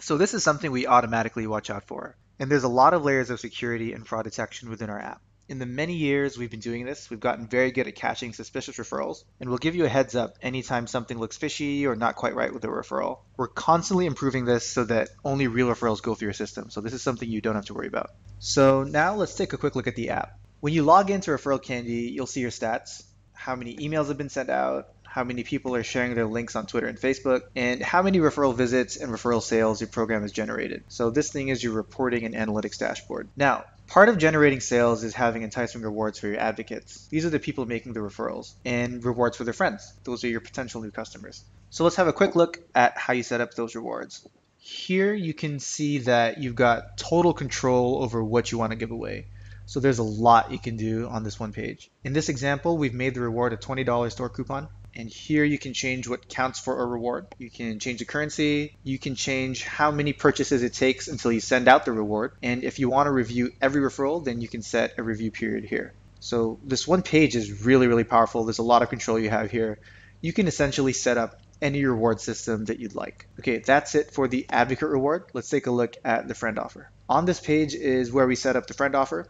So this is something we automatically watch out for. And there's a lot of layers of security and fraud detection within our app. In the many years we've been doing this, we've gotten very good at catching suspicious referrals, and we'll give you a heads up anytime something looks fishy or not quite right with a referral. We're constantly improving this so that only real referrals go through your system, so this is something you don't have to worry about. So now let's take a quick look at the app. When you log into ReferralCandy, you'll see your stats, how many emails have been sent out, how many people are sharing their links on Twitter and Facebook, and how many referral visits and referral sales your program has generated. So this thing is your reporting and analytics dashboard. Now, part of generating sales is having enticing rewards for your advocates. These are the people making the referrals, and rewards for their friends. Those are your potential new customers. So let's have a quick look at how you set up those rewards. Here you can see that you've got total control over what you want to give away. So there's a lot you can do on this one page. In this example, we've made the reward a $20 store coupon. And here you can change what counts for a reward. You can change the currency. You can change how many purchases it takes until you send out the reward. And if you want to review every referral, then you can set a review period here. So this one page is really, really powerful. There's a lot of control you have here. You can essentially set up any reward system that you'd like. Okay, that's it for the advocate reward. Let's take a look at the friend offer. On this page is where we set up the friend offer.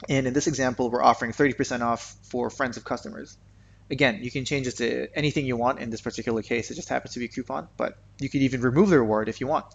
And in this example, we're offering 30% off for friends of customers. Again, you can change it to anything you want. In this particular case, it just happens to be a coupon, but you could even remove the reward if you want.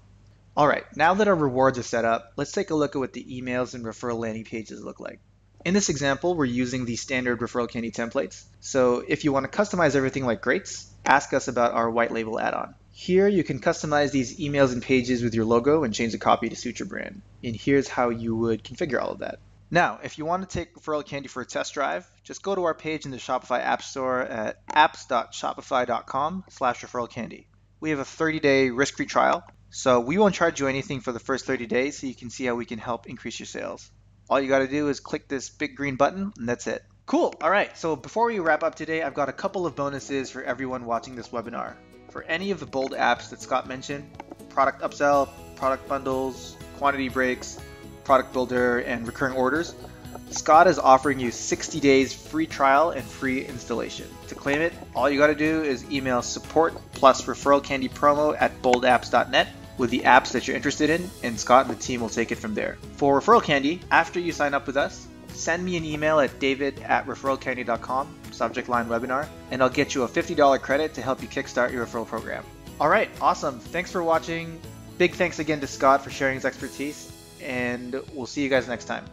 All right, now that our rewards are set up, let's take a look at what the emails and referral landing pages look like. In this example, we're using the standard ReferralCandy templates. So if you want to customize everything like greats, ask us about our white label add-on. Here you can customize these emails and pages with your logo and change the copy to suit your brand. And here's how you would configure all of that. Now, if you want to take ReferralCandy for a test drive, just go to our page in the Shopify App Store at apps.shopify.com/ReferralCandy. We have a 30-day risk-free trial, so we won't charge you anything for the first 30 days so you can see how we can help increase your sales. All you got to do is click this big green button, and that's it. Cool. All right, so before we wrap up today, I've got a couple of bonuses for everyone watching this webinar. For any of the bold apps that Scott mentioned, product upsell, product bundles, quantity breaks, product builder, and recurring orders, Scott is offering you 60 days free trial and free installation. To claim it, all you got to do is email support plus ReferralCandy promo at boldapps.net with the apps that you're interested in, and Scott and the team will take it from there. For ReferralCandy, after you sign up with us, send me an email at david@referralcandy.com, subject line webinar, and I'll get you a $50 credit to help you kickstart your referral program. All right, awesome. Thanks for watching. Big thanks again to Scott for sharing his expertise, and we'll see you guys next time.